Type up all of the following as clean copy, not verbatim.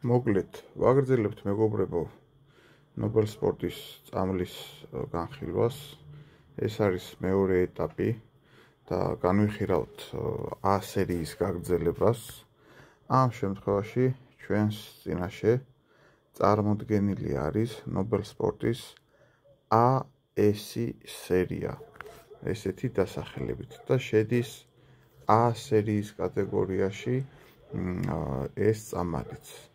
მოკლედ, ვაგრძელებთ მეგობრებო ნობელ სპორტის წამლის განხილვას. ეს არის მეორე ეტაპი და განვიხილავთ A სერიის გაგრძელებას. ამ შემთხვევაში ჩვენს წინაშე წარმოდგენილი არის ნობელ სპორტის AS სერია, ესეთი დასახელებით და შედის A სერიის კატეგორიაში ეს წამალიც.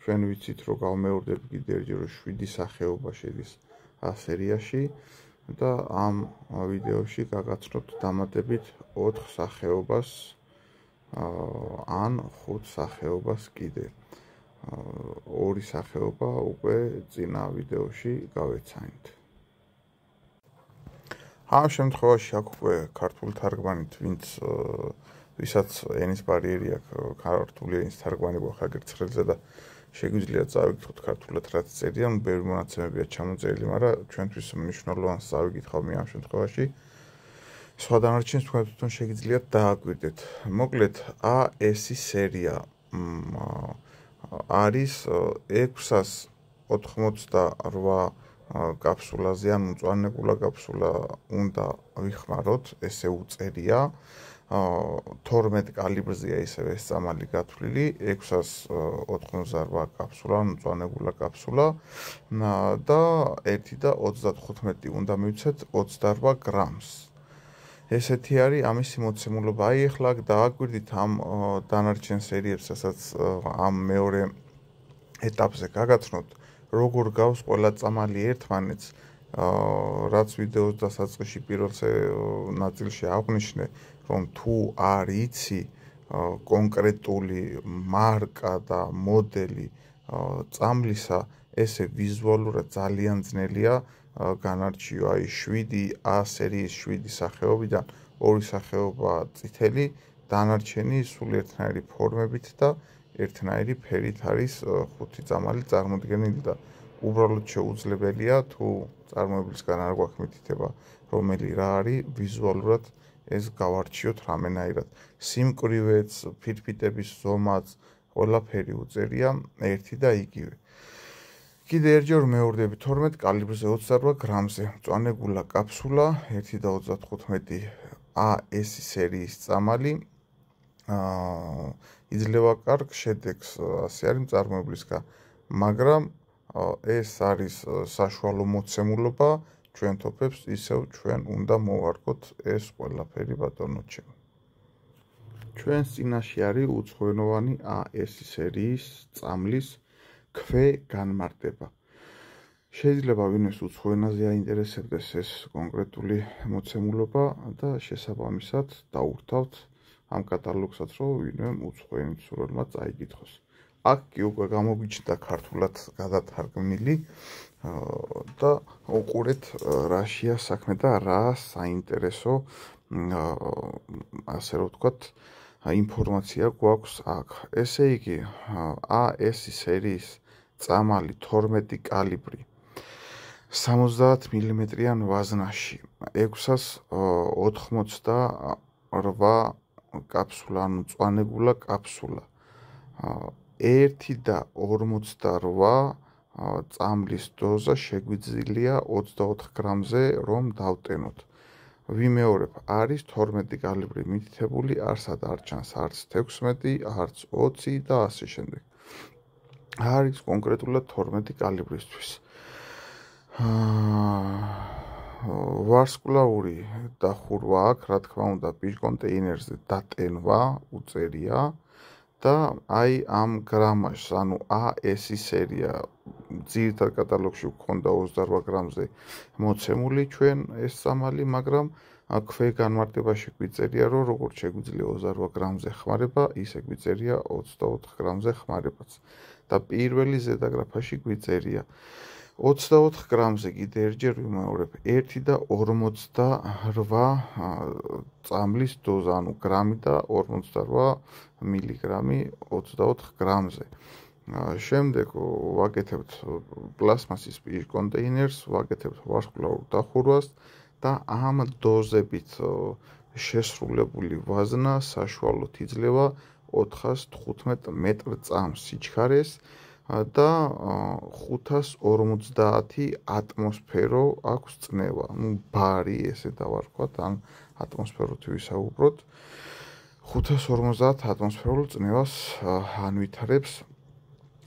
ჩვენ ვიცით, რომ გავმეორდები კიდევ ერთხელ, რომ 7 სახეობა შედის A სერიაში და ამ ვიდეოში გაგაცნობთ დამატებით 4 სახეობას ან 5 სახეობას კიდე. ორი სახეობა უკვე წინა ვიდეოში გავეცანით. ამ შემთხვევაში აქ უკვე ქართული თარგმანით, ვისაც ენის ბარიერი აქვს, ქართული ენის თარგმანი გვაქვს აგერ ცხელზე და შეგვიძლია წავიკითხოთ ქართულად რაც წერია, ბევრი მონაცემებია ჩამოწერილი, მაგრამ ჩვენთვის მნიშვნელოვანს წავიკითხავ მე ამ შემთხვევაში. სხვა დანარჩენს თქვენ თვითონ შეგიძლიათ დააკვირდეთ. მოკლედ, AS სერია არის 688 კაფსულაზე, ან მწვანე კაფსულა უნდა ვიხმაროთ, ესე უწერია. 12 კალიბრზეა ისევე ეს წამალი გათვლილი, 688 კაფსულა, მწვანე კაფსულა და 1.35 უნდა მივცეთ 28 გრამს. ესეთი არის ამისი მოცემულობა. აი ახლა დააკვირდით ამ დანარჩენ სერიებს, რასაც ამ მეორე ეტაპზე გაგაცნობთ, როგორ გავს ყველა წამალი ერთმანეთს, რაც ვიდეოს დასაწყისში პირველ ნაწილში აღვნიშნე, რომ თუ არ იცი კონკრეტული მარკა და მოდელი წამლისა, ესე ვიზუალურად ძალიან ძნელია განარჩიო. აი 7 A სერიის 7 სახეობიდან 2 სახეობა წითელი, დანარჩენი სულ ერთნაირი ფორმებით და ერთნაირი ფერით არის 5 წამალი წარმოდგენილი და უბრალოდ შეუძლებელია თუ წარმოებისგან არ გვაქვს მითითება რომელი რა არის, ვიზუალურად ეს გავარჩიოთ რამენაირად. სიმკვრივეც, ფირფიტების ზომაც, ყველაფერი უწერია ერთი და იგივე. კიდე ერთხელ მეორდები 12 კალიბრზე 28 გრამზე მწვანე კაფსულა 1.35 AS სერიის წამალი იძლევა კარგ შედეგს, ასე არის მწარმოებლისგან, მაგრამ ეს არის საშუალო მოცემულობა, ჩვენ თოფებს ისევ ჩვენ უნდა მოვარქოთ ეს ყველაფერი ბატონო ჩემო. ჩვენს წინაშე არის უცხოენოვანი AS სერიის წამლის განმარტება. შეიძლება ვინმეს უცხო ენაზე აინტერესებდეს ეს კონკრეტული მოცემულობა და შესაბამისად დაურთავთ ამ კატალოგსაც, რომ ვინმე უცხო ენის სურვილმა წაიკითხოს. აქ კი უკვე გამოგიჩნდა ქართულად გადათარგმნილი და უყურეთ რაშია საქმე და რა საინტერესო ასე რომ ვთქვათ ინფორმაცია გვაქვს აქ. ესე იგი, AS სერიის წამალი 12 კალიბრი 70 მმ-იან ვაზნაში 688 კაფსულა, ანუ მწვანე კაფსულა 1.48 წამლის დოზა შეგვიძლია 24 გრამზე რომ დავტენოთ. ვიმეორებ, არის 12 კალიბრი მითითებული, არსად არ ჩანს არც 16, არც 20 და ასე შემდეგ. არის კონკრეტულად 12 კალიბრისთვის. ვარსკვლავური დახურვა აქვს, რა თქმა უნდა, პიჟ-კონტეინერზე დატენვა უწერია და აი ამ გრამაჟს, ანუ AS სერია ძირითად კატალოგში გვქონდა 28 გრამზე მოცემული ჩვენ ეს წამალი, მაგრამ განმარტებაში გვიწერია, რომ როგორც შეგვიძლია 28 გრამზე ხმარება, ისე გვიწერია 24 გრამზე ხმარებაც. და პირველი ზედაგრაფაში გვიწერია 24 გრამზე კიდე ერთხელ ვიმეორებ 1.48 წამლის დოზა, ანუ გრამი და 48 მილიგრამი 24 გრამზე. შემდეგ ვაკეთებთ პლასმასის პიჟ-კონტეინერს, ვაკეთებთ ვარსკვლავურ დახურვას და ამ დოზებით შესრულებული ვაზნა საშუალოდ იძლევა 415 მეტრ წამს სიჩქარეს და 550 ატმოსფერო აქვს წნევა. ბარი ესე დავარქვათ, ან ატმოსფეროთი ვისაუბროთ. 550 ატმოსფერულ წნევას ანვითარებს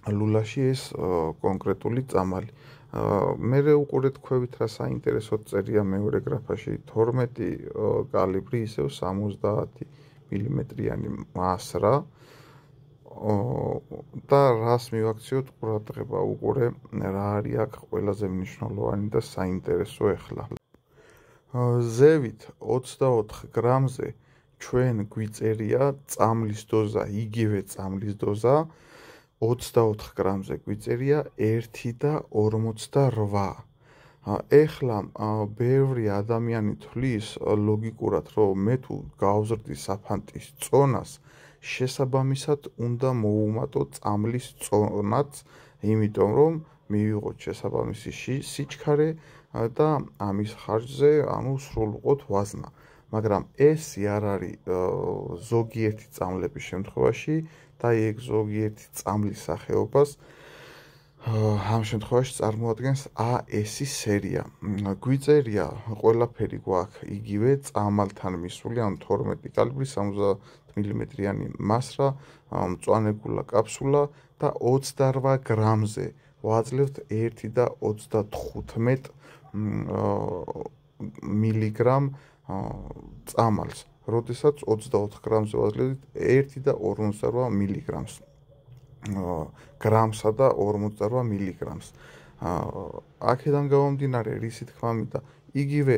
ლულაში ეს კონკრეტული წამალი. მე უყურეთ ქვევით რა საინტერესოდ წერია მეორე გრაფაში 12 კალიბრი ისევ 70 მმ-იანი მასრა და რას მივაქციოთ ყურადღება უყურე რა არის აქ ყველაზე მნიშვნელოვანი და საინტერესო ახლა. ზევით 24 გრამზე ჩვენ გვიწერია წამლის დოზა, იგივე წამლის დოზა 24 გრამზე გვიწერია 1.48. ეხლა ბევრი ადამიანი თვლის ლოგიკურად, რომ მე თუ გავზრდი საფანტის წონას, შესაბამისად უნდა მოუმატო წამლის წონაც, იმიტომ რომ მივიღოთ შესაბამისი სიჩქარე და ამის ხარჯზე, სრულუყოთ ვაზნა. მაგრამ ესე არ არის ზოგიერთი წამლების შემთხვევაში და ეგ ზოგიერთი წამლის სახეობას ამ შემთხვევაში წარმოადგენს AS სერია. გვიწერია ყველაფერი გვაქვს იგივე წამალთან მისული, 12 კალიბრი 70 მმ-იანი მასრა, მწვანე კაფსულა და 28 გრამზე ვაძლევთ 1.35 მილიგრამ წამალს, როდესაც 24 გრამზე ვაძლევთ 1.48 მილიგრამს. გრამსა და 48 მილიგრამს. აქედან გამომდინარე, რისი თქმა მინდა, იგივე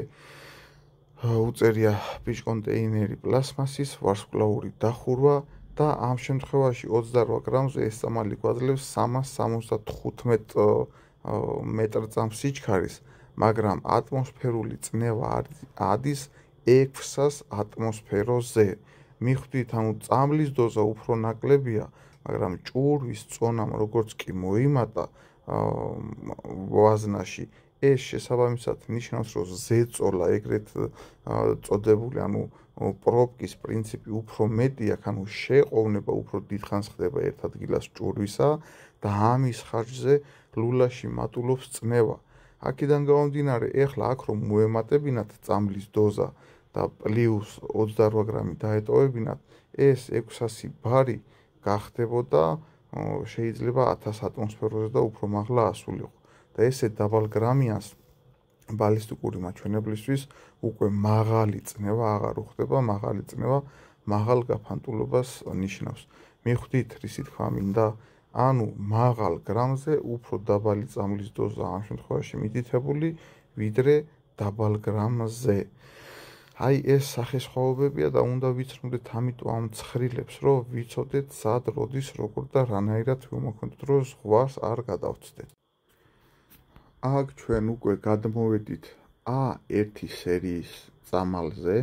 უწერია ბიჭკონტეინერი პლასმასის ვარსკვლავური დახურვა და ამ შემთხვევაში 28 გრამზე ეს წამალი გვაძლევს 375 მეტრწამს სიჩქარის, მაგრამ ატმოსფერული წნევა ადის 600 ატმოსფეროზე. მიხვდით, წამლის დოზა უფრო ნაკლებია, მაგრამ ჭურვის წონამ როგორც კი მოიმატა ვაზნაში, ეს შესაბამისად ნიშნავს, რომ ზეწოლა ეგრეთ წოდებული, პროპკის პრინციპი უფრო მეტი აქვს, შეყოვნება უფრო დიდხანს ხდება ერთ ადგილას ჭურვისა და ამის ხარჯზე ლულაში მატულობს წნევა. აქედან გამომდინარე, ეხლა აქ რომ მოემატებინათ წამლის დოზა და პლუს 28 გრამი დაეტოვებინათ, ეს 600 ბარი გახდებოდა შეიძლება 1000 ატმოსფეროზე და უფრო მაღლა ასულიყო. და ესე დაბალ გრამიანს ბალისტიკური მაჩვენებლისთვის უკვე მაღალი წნევა აღარ უხდება, მაღალი წნევა მაღალ გაფანტულობას ნიშნავს. მიხვდით, რისი თქმა მინდა, მაღალ გრამზე უფრო დაბალი წამლის დოზა ამ შემთხვევაში მითითებული, ვიდრე დაბალ გრამზე. აი ეს სახესხვაობებია და უნდა ვიცნობდეთ ამიტომ ამ ცხრილებს, რომ ვიცოდეთ სად, როდის, როგორ და რანაირად ვიმოქმედოთ, რომ ზღვას არ გადავწდეთ. აქ ჩვენ უკვე გადმოვედით A1 სერიის წამალზე,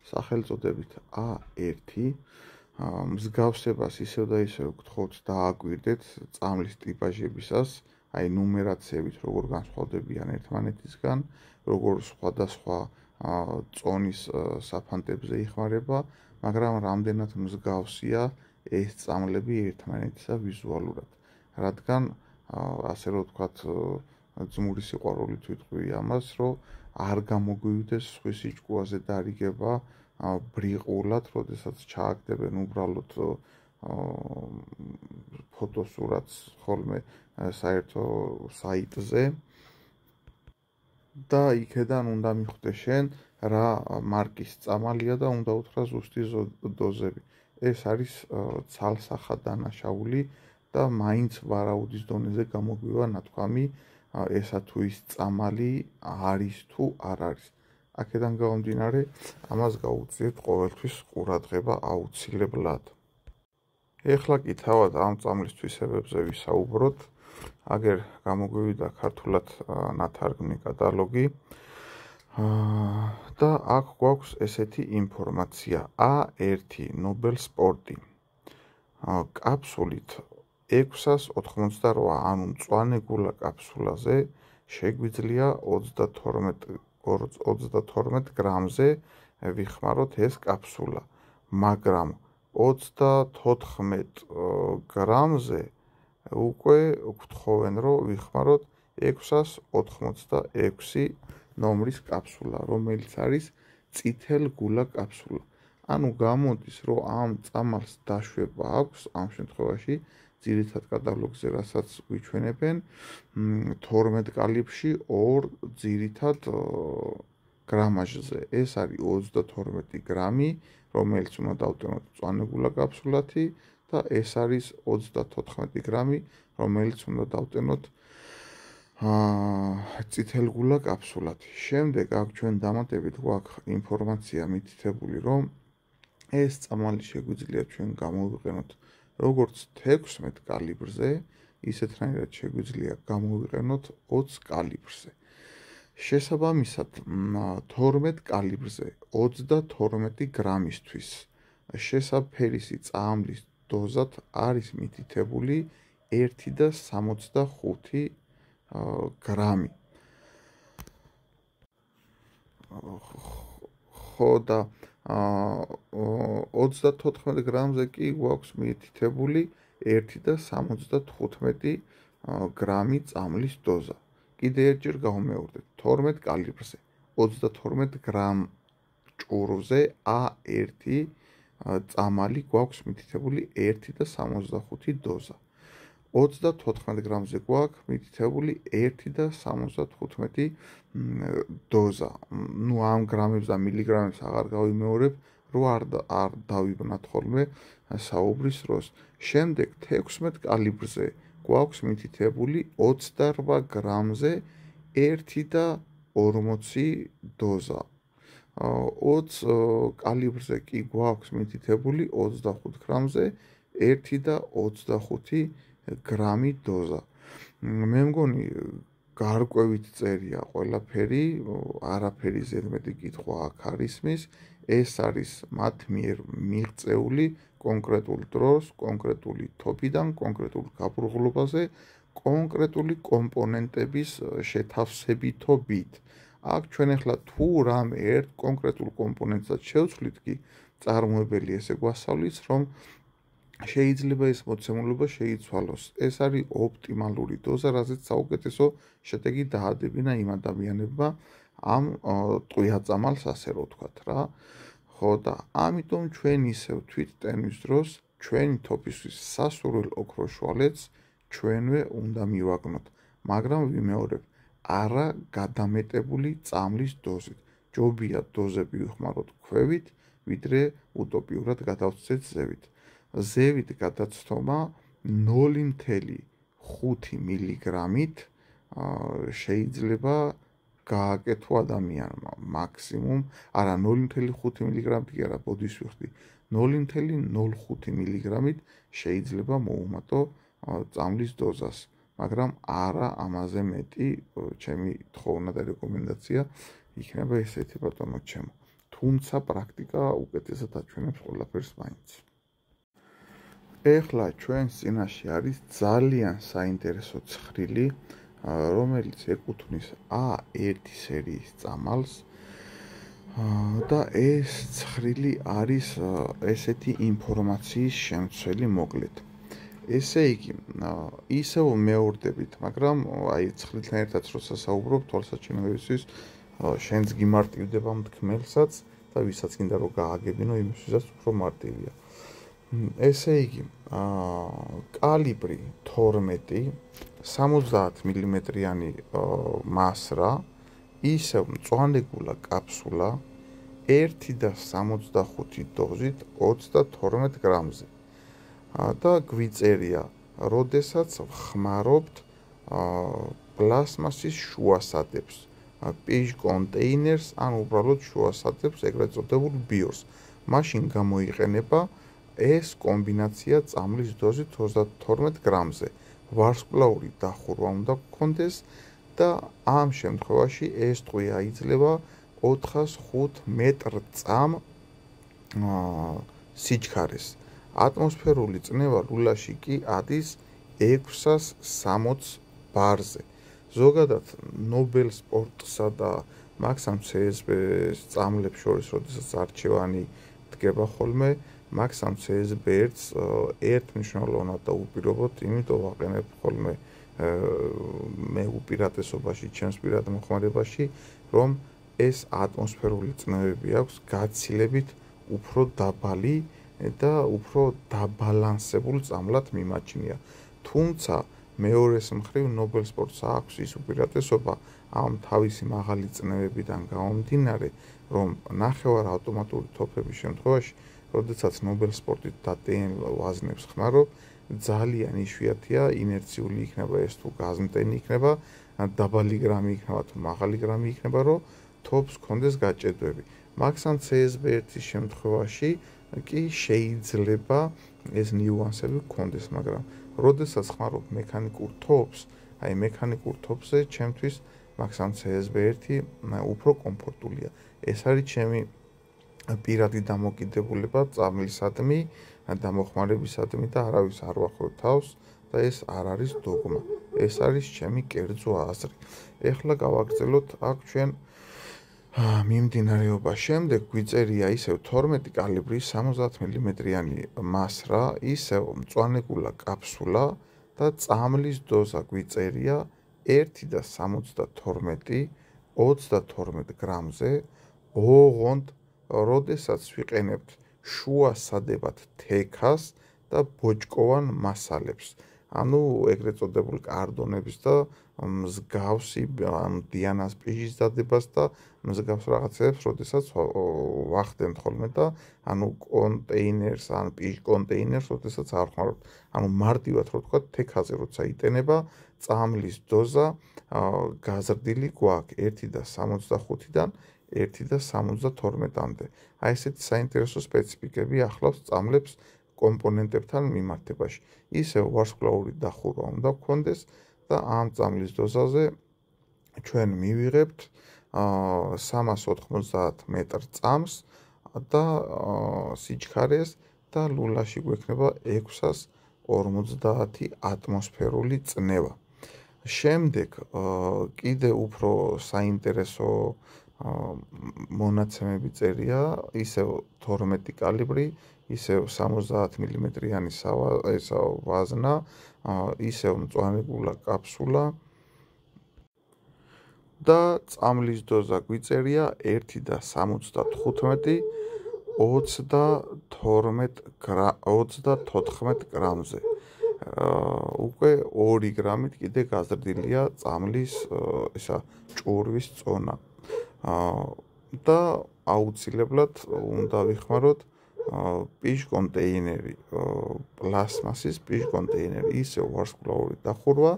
სახელწოდებით A1. მსგავსებას ისევ და ისევ გთხოვთ დააკვირდეთ წამლის ტიპაჟებისას, აი ნუმერაციებით როგორ განსხვავდებიან ერთმანეთისგან, როგორ სხვადასხვა წონის საფანტებზე იხმარება, მაგრამ რამდენად მსგავსია ეს წამლები ერთმანეთისა ვიზუალურად. რადგან ასე რომ ვთქვათ, ძმური სიყვარულით ვიტყვი ამას, რომ არ გამოგვივიდეს სხვის იჭკუაზე დარიგება ბრიყულად, როდესაც ჩააგდებენ უბრალოდ ფოტოსურათს ხოლმე საერთო საიტზე და იქედან უნდა მიხვდე შენ რა მარკის წამალია და უნდა უთხრა ზუსტი დოზები. ეს არის ცალსახა დანაშაული და მაინც ვარაუდის დონეზე გამოგვივა ნათქვამი ესა თუ ის წამალი არის თუ არ არის. აქედან გამომდინარე, ამას გაუწიეთ ყოველთვის ყურადღება აუცილებლად. ეხლა კი თავად ამ წამლის თვისებებზე ვისაუბროთ. აგერ გამოგვივიდა ქართულად ნათარგმნი კატალოგი და აქ გვაქვს ესეთი ინფორმაცია. A1 ნობელ სპორტი. კაფსულით 688, მწვანე კაფსულაზე შეგვიძლია 32 გრამზე ვიხმაროთ ეს კაფსულა, მაგრამ 34 გრამზე უკვე გვთხოვენ, რომ ვიხმაროთ 686 ნომრის კაფსულა, რომელიც არის წითელგულა კაფსულა. ანუ გამოდის, რომ ამ წამალს დაშვება აქვს ამ შემთხვევაში ძირითად კატალოგზე, რასაც გვიჩვენებენ 12 კალიბრში 2 ძირითად გრამაჟზე. ეს არის 32 გრამი, რომელიც უნდა დავტენოთ მწვანეგულა კაფსულათი და ეს არის 34 გრამი, რომელიც უნდა დავტენოთ წითელგულა კაფსულათი. შემდეგ აქ ჩვენ დამატებით გვაქვს ინფორმაცია მითითებული, რომ ეს წამალი შეგვიძლია ჩვენ გამოვიყენოთ როგორც 16 კალიბრზე, ისეთნაირად შეგვიძლია გამოვიყენოთ 20 კალიბრზე. შესაბამისად, 12 კალიბრზე 32 გრამისთვის შესაფერისი წამლის დოზად არის მითითებული 1,65 გრამი. ხო და 34 გრამზე კი გვაქვს მითითებული 1,75 გრამი წამლის დოზა. კიდე ერთჯერ გავმეორდეთ, 12 კალიბრზე 32 გრამ ჭურვზე A1 წამალი გვაქვს მითითებული 1,65 დოზა. 34 გრამზე გვაქვს მითითებული 1,75 დოზა. ნუ ამ გრამებს და მილიგრამებს აღარ გავიმეორებ, რომ არ დავიბნათ ხოლმე საუბრის დროს. შემდეგ 16 კალიბრზე გვაქვს მითითებული 28 გრამზე 1,40 დოზა. 20 კალიბრზე კი გვაქვს მითითებული 25 გრამზე 1,25 გრამი დოზა. მე მგონი გარკვევით წერია ყველაფერი, არაფერი ზედმეტი კითხვა აქ არ ისმის. ეს არის მათ მიერ მიღწეული კონკრეტულ დროს, კონკრეტული თოფიდან, კონკრეტულ გაბრუღლობაზე, კონკრეტული კომპონენტების შეთავსებითობით. აქ ჩვენ ახლა თუ რამე ერთ კონკრეტულ კომპონენტსაც შევცვლით, კი წარმოებელი ესე გვასწავლის, რომ შეიძლება ეს მოცემულობა შეიცვალოს. ეს არის ოპტიმალური დოზა, რაზეც საუკეთესო შედეგი დაადებინა იმ ადამიანებმა ამ ტყვია-წამალს, ასე რომ ვთქვათ რა. ხო და ამიტომ ჩვენ ისევ თვითტენვის დროს ჩვენი თოფისთვის სასურველ ოქროს შუალედს ჩვენვე უნდა მივაგნოთ, მაგრამ ვიმეორებ, არა გადამეტებული წამლის დოზით. ჯობია დოზები ვიხმაროთ ქვევით, ვიდრე უტოპიურად გადავცეთ ზევით. ზევით გადაცთომა 0,5 მილიგრამით შეიძლება გააკეთო ადამიანმა მაქსიმუმ, არა 0,5 მილიგრამით კი არა, ბოდის ვიხდი, 0,05 მილიგრამით შეიძლება მოუმატო წამლის დოზას, მაგრამ არა ამაზე მეტი. ჩემი თხოვნა და რეკომენდაცია იქნება ესეთი, ბატონო ჩემო. თუმცა პრაქტიკა უკეთესად აჩვენებს ყველაფერს მაინც. ეხლა ჩვენს წინაშე არის ძალიან საინტერესო ცხრილი, რომელიც ეკუთვნის A1 სერიის წამალს და ეს ცხრილი არის ესეთი ინფორმაციის შემცველი მოკლედ. ესე იგი, ისევ მეორდებით, მაგრამ აი ცხრილთან ერთად როცა საუბრობ, თვალსაჩინოებისთვის შენც გიმარტივდება მთქმელსაც და ვისაც გინდა რომ გააგებინო, იმისთვისაც უფრო მარტივია. ესე იგი, კალიბრი 12, 70 მმ-იანი მასრა, ისევ მწვანეგულა კაფსულა 1,65 დოზით 32 გრამზე. და გვიწერია, როდესაც ვხმარობთ პლასმასის შუასადებს, პიჟ კონტეინერს, ან უბრალოდ შუასადებს, ეგრეთ წოდებულ ბიორს. მაშინ გამოიყენება ეს კომბინაცია წამლის დოზით 32 გრამზე. ვარსკვლავური დახურვა უნდა გქონდეს და ამ შემთხვევაში ეს ტყვია იძლევა 405 მეტრ წამ სიჩქარეს. ატმოსფერული წნევა ლულაში კი ადის 660 ბარზე. ზოგადად ნობელ სპორტსა და მაქსამ CSB-ს წამლებს შორის, როდესაც არჩევანი დგება ხოლმე, მაგ სამ CSB1-ს ერთმნიშვნელოვნად დაუპირობოთ, იმიტომ ვაყენებ ხოლმე მე უპირატესობაში, ჩემს პირად მოხმარებაში, რომ ეს ატმოსფერული წნევები აქვს გაცილებით უფრო დაბალი და უფრო დაბალანსებულ წამლად მიმაჩნია. თუმცა მეორეს მხრივ Nobel Sports აქვს ის უპირატესობა ამ თავისი მაღალი წნევებიდან გამომდინარე, რომ ნახევარ ავტომატური თოფების შემთხვევაში, როდესაც Nobel Sport-ით და TN ვაზნებს ხმარობ, ძალიან იშვიათია ინერციული იქნება ეს თუ გაზმტენი იქნება, დაბალი გრამი იქნება თუ მაღალი გრამი იქნება, რომ თოფს კონდეს გაჭედვები. მაგსამ CSB1-ის შემთხვევაში კი შეიძლება ეს ნიუანსები გქონდეს, მაგრამ როდესაც ხმარობ მექანიკურ თოფს, აი მექანიკურ თოფზე ჩემთვის მაგსამ CSB1 უფრო კომფორტულია. ეს არის ჩემი პირადი დამოკიდებულება წამლისადმი, დამოხმარებისადმი და არავის არ ვახრო თავს და ეს არ არის დოგმა. ეს არის ჩემი კერძო აზრი. ეხლა გავაგრძელოთ აქ ჩვენ მიმდინარეობა. შემდეგ გვიწერია ისევ 12 კალიბრის 70 მმ-იანი მასრა, ისევ მწვანეგულა კაფსულა და წამლის დოზა გვიწერია 1.72 32 გრამზე. ოღონდ როდესაც ვიყენებთ შუა სადებად თექას და ბოჭკოვან მასალებს, ანუ ეგრეთ წოდებულ კარდონების და მსგავსი დიანას პიჟის დადებას და მსგავს რაღაცებს, როდესაც ვახდენთ ხოლმე და ანუ კონტეინერს ან პიჟ კონტეინერს, როდესაც არ ხმარობთ. ანუ მარტივად რო ვთქვა, თექაზე როცა იტენება, წამლის დოზა გაზრდილი გვაქვს 1.65-დან 1.72-მდე. აი ესეთი საინტერესო სპეციფიკები ახლავს წამლებს კომპონენტებთან მიმართებაში. ისევ ვარსკვლავური დახურვა უნდა გქონდეს და ამ წამლის დოზაზე ჩვენ მივიღებთ 390 მეტრ წამს და სიჩქარეს და ლულაში გვექნება 650 ატმოსფერული წნევა. შემდეგ კიდე უფრო საინტერესო მონაცემები წერია, ისევ 12 კალიბრი, ისევ 70 მმ-იანი ვაზნა, ისევ მწვანეგულა კაფსულა და წამლის დოზა გვიწერია 1.75 34 გრამზე. უკვე 2 გრამით კიდე გაზრდილია წამლის ისა ჭურვის წონა. და აუცილებლად უნდა ვიხმაროთ პიჟ კონტეინერი, პლასმასის პიჟ კონტეინერი, ისევ ვარსკვლავური დახურვა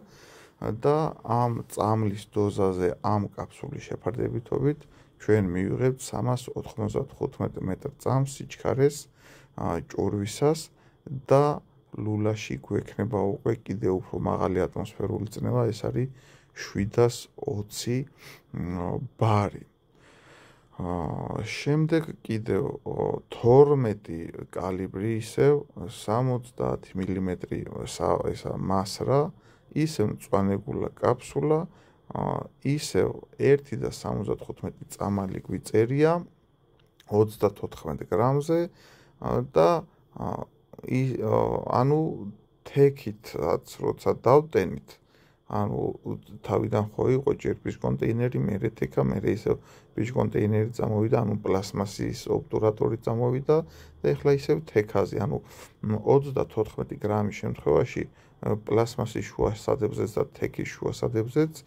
და ამ წამლის დოზაზე ამ კაფსულის შეფარდებითობით ჩვენ მივიღებთ 395 მეტრ წამს სიჩქარეს ჭურვისას და ლულაში გვექნება უკვე კიდე უფრო მაღალი ატმოსფერული წნევა, ეს არის 720 ბარი. შემდეგ კიდევ 12 კალიბრი ისევ 70 მმ ესა მასრა, ისევ მწვანეგულა კაფსულა, ისევ 1.75 წამალი გვიწერია 34 გრამზე და ანუ თექითაც როცა დავტენით, ანუ თავიდან ხო იყო ჯერ პიჟ კონტეინერი, მერე თექა, მერე ისევ პიჟ კონტეინერი წამოვიდა, ანუ პლასმასის ობტურატორი წამოვიდა და ეხლა ისევ თექაზე, ანუ 34 გრამის შემთხვევაში პლასმასის შუა სადებზეც და თექის შუა სადებზეც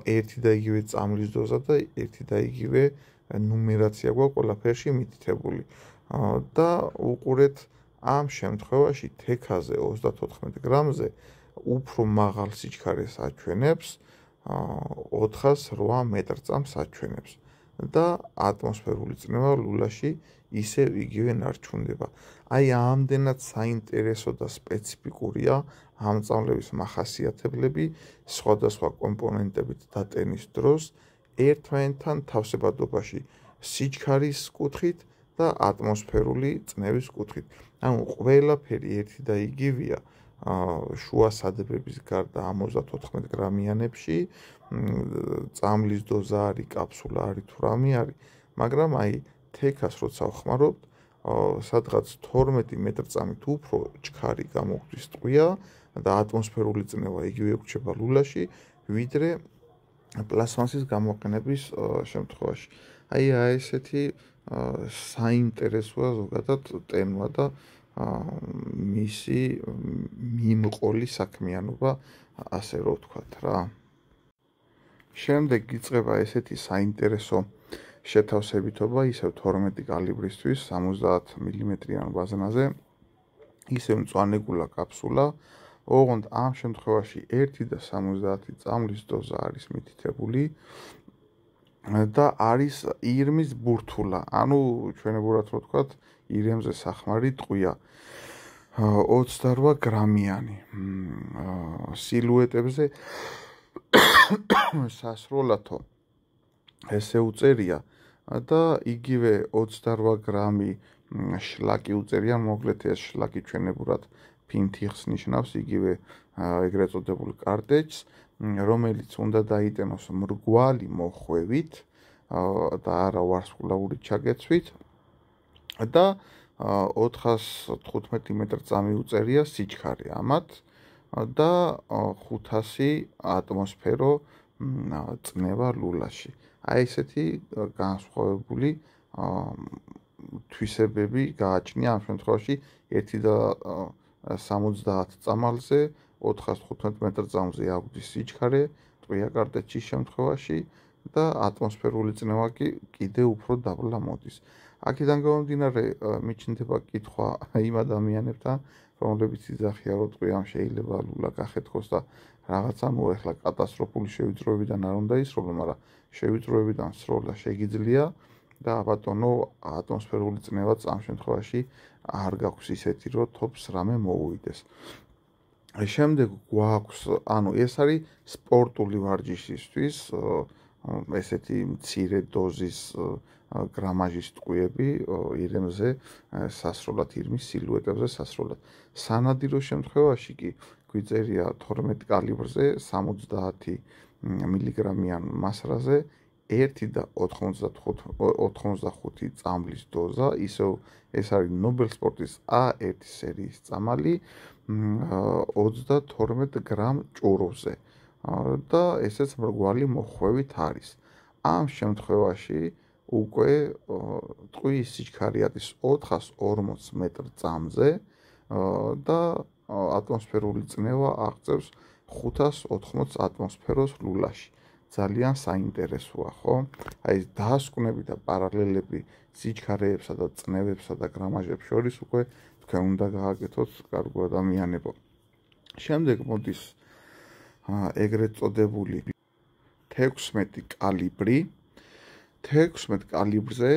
ერთი და იგივე წამლის დოზა და ერთი და იგივე ნუმერაცია გვაქვს ყველაფერში მითითებული. და უყურეთ ამ შემთხვევაში თექაზე 34 გრამზე უფრო მაღალ სიჩქარეს აჩვენებს, 408 მეტრ წამს აჩვენებს და ატმოსფერული წნევა ლულაში ისევ იგივე ნარჩუნდება. აი ამდენად საინტერესო და სპეციფიკურია ამ წამლების მახასიათებლები სხვადასხვა კომპონენტებით დატენის დროს ერთმანეთთან თავსებადობაში სიჩქარის კუთხით და ატმოსფერული წნევის კუთხით. ანუ ყველაფერი ერთი და იგივეა შუა სადებების გარდა 74 გრამიანებში, წამლის დოზა არის, კაფსულა არის თუ რამე არის, მაგრამ აი თექას როცა ვხმარობთ, სადღაც 12 მეტრწამით უფრო ჩქარი გამოგვდის ტყვია და ატმოსფერული წნევა იგივე ვრჩება ლულაში, ვიდრე პლასმასის გამოყენების შემთხვევაში. აი ესეთი საინტერესოა ზოგადად ტემა და მისი მიმყოლი საქმიანობა, ასე რომ ვთქვათ რა. შემდეგ იწყება ესეთი საინტერესო შეთავსებითობა, ისევ 12 კალიბრისთვის 70 მმ-იან ბაზნაზე, ისევ მწვანეგულა კაფსულა, ოღონდ ამ შემთხვევაში 1 და 70 წამლის დოზა არის მითითებული და არის ირმის ბურთულა, ანუ ჩვენებურად რო ვთქვათ, ირემზე სახმარი ტყვია. 28 გრამიანი სილუეტებზე სასროლათო ესე უწერია და იგივე 28 გრამი შლაკი უწერია, მოკლედ ეს შლაკი ჩვენებურად ფინთიხს ნიშნავს, იგივე ეგრეთ წოდებულ კარტეჯს, რომელიც უნდა დაიტანოს მრგვალი მოხვევით და არა ვარსკვლავური ჩაგეცვით და 415 მეტრწამი უწერია სიჩქარე ამათ და 500 ატმოსფერო წნევა ლულაში. აი ესეთი განსხვავებული თვისებები გააჩნია ამ შემთხვევაში 1 და 70 წამალზე 415 მეტრწამზე აგვდის სიჩქარე ტყვია კარტეჯის შემთხვევაში და ატმოსფერული წნევა კიდე უფრო დაბლა მოდის. აქედან გამომდინარე მიჩნდება კითხვა იმ ადამიანებთან, რომლებიც იძახიან, რომ ტყვიამ შეიძლება ლულა გახეთქოს და რაღაცა მოეხლა კატასტროფული შევიწროებიდან არ უნდა ისროლო, მაგრამ შევიწროებიდან სროლა შეგიძლია და ბატონო ატმოსფერული წნევაც ამ შემთხვევაში არ გაქვს ისეთი, რომ თოფს რამე მოუვიდეს. შემდეგ გვაქვს, ანუ ეს არის სპორტული ვარჯიშისთვის ესეთი მცირე დოზის გრამაჟის ტყვიები ირემზე სასროლად, ირმის სილუეტებზე სასროლად. სანადირო შემთხვევაში კი გვიწერია 12 კალიბრზე 70 მილიგრამიან მასრაზე 1 და 85 წამლის დოზა, ისევ ეს არის ნობელ სპორტის A1 სერიის წამალი 32 გრამ ჭურვზე და ესეც მრგვალი მოხვევით არის. ამ შემთხვევაში უკვე ტყვის სიჩქარე არის 440 მეტრწამზე და ატმოსფერული წნევა აღწევს 580 ატმოსფეროს ლულაში. ძალიან საინტერესოა, ხო? აი დაასკვნები და პარალელები სიჩქარეებსა და წნევებსა და გრამაჟებს შორის უკვე თქვენ უნდა გააკეთოთ, კარგო ადამიანებო. შემდეგ მოდის ეგრეთ წოდებული 16 კალიბრი. 16 კალიბრზე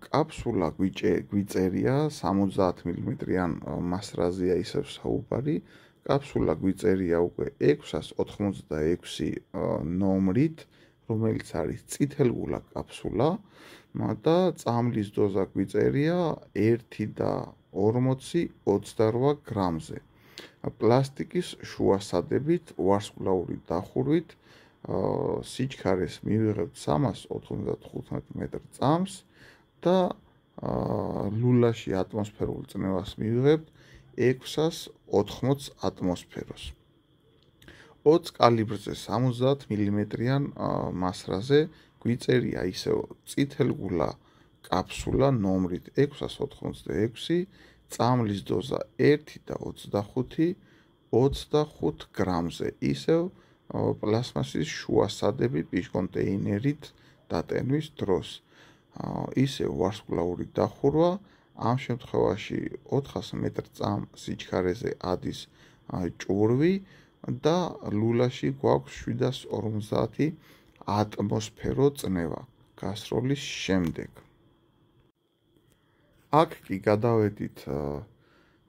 კაფსულა გვიწერია 70 მმ-იან მასრაზეა ისევ საუბარი. კაფსულა გვიწერია უკვე 686 ნომრით, რომელიც არის წითელგულა კაფსულა და წამლის დოზა გვიწერია 1 და 40-28 გრამზე. პლასტიკის შუასადებით ვარსკვლავური დახურვით სიჩქარეს მივიღებთ 395 მეტრწამს და ლულაში ატმოსფერულ წნევას მივიღებთ 680 ატმოსფეროს. 20 კალიბრზე 70 მმ-იან მასრაზე გვიწერია ისევ წითელგულა კაფსულა ნომრით 686, წამლის დოზა 1 და 25 გრამზე, ისევ პლასმასის შუასადები პიშკონტეინერით დატენვის დროს. ისევ ვარსკვლავური დახურვა, ამ შემთხვევაში 400 მეტრწამ სიჩქარეზე ადის ჭურვი და ლულაში გვაქვს 750 ატმოსფერო წნევა გასროლის შემდეგ. აქ კი გადავედით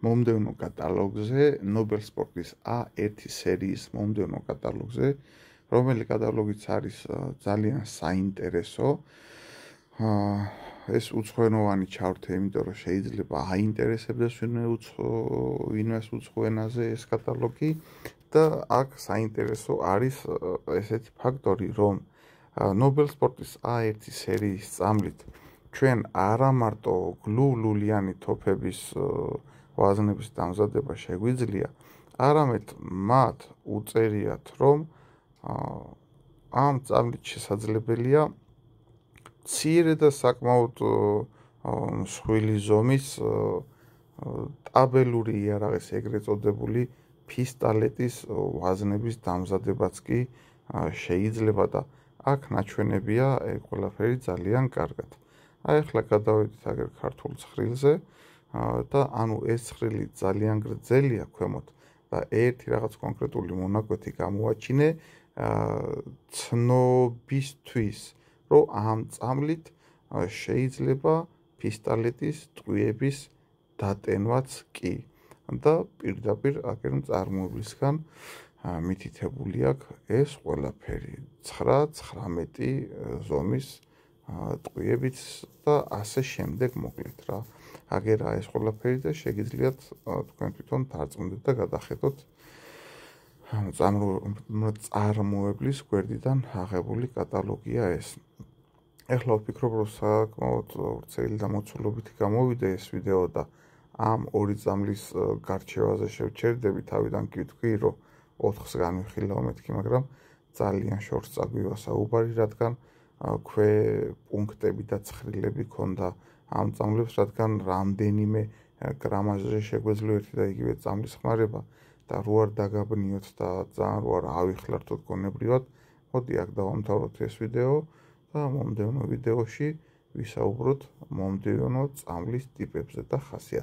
მომდევნო კატალოგზე, ნობელ სპორტის A1 სერიის მომდევნო კატალოგზე, რომელიც კატალოგიც არის ძალიან საინტერესო. ეს უცხოენოვანი ჩავრთე, იმიტომ რომ შეიძლება აინტერესებდეს ვინმეს უცხო ენაზე ეს კატალოგი და აქ საინტერესო არის ესეთი ფაქტორი, რომ ნობელ სპორტის A1 სერიის წამლით ჩვენ არა მარტო გლუვლულიანი თოფების ვაზნების დამზადება შეგვიძლია, არამედ მათ უწერიათ, რომ ამ წამლით შესაძლებელია მცირე და საკმაოდ მსხვილი ზომის ტაბელური იარაღის ეგრეთ წოდებული ფისტალეტის ვაზნების დამზადებაც კი შეიძლება და აქ ნაჩვენებია ეგ ყველაფერი ძალიან კარგად. აი ახლა გადავედით აგერ ქართულ ცხრილზე და ანუ ეს ცხრილი ძალიან გრძელია ქვემოთ და ერთი რაღაც კონკრეტული მონაკვეთი გამოაჩინე ცნობისთვის, რომ ამ წამლით შეიძლება ფისტალეტის ტყვიების დატენვაც კი და პირდაპირ აგერ მწარმოებლისგან მითითებული აქვს ეს ყველაფერი 9-19 ზომის ტყვიებით და ასე შემდეგ მოკლედ რა. აგერა ეს ყველაფერი და შეგიძლიათ თქვენ თვითონ დარწმუნდეთ და გადახედოთ წარმოებლის გვერდიდან აღებული კატალოგია ეს. ეხლა ვფიქრობ, რომ საკმაოდ ვრცელი და მოცულობითი გამოვიდა ეს ვიდეო და ამ ორი წამლის გარჩევაზე შევჩერდები, თავიდან კი ვთქვი, რომ 4-ს განვიხილავ მეთქი, მაგრამ ძალიან შორს წაგვივა საუბარი, რადგან ქვე პუნქტები და ცხრილები ქონდა ამ წამლებს, რადგან რამდენიმე გრამაჟზე შეგვეძლო ერთი და იგივე წამლის ხმარება და რო არ დაგაბნიოთ და ძალიან რო არ ავიხლართოთ გონებრივად, მოდი აქ დავამთავროთ ეს ვიდეო და მომდევნო ვიდეოში ვისაუბროთ მომდევნო წამლის ტიპებზე და ხასიათებზე.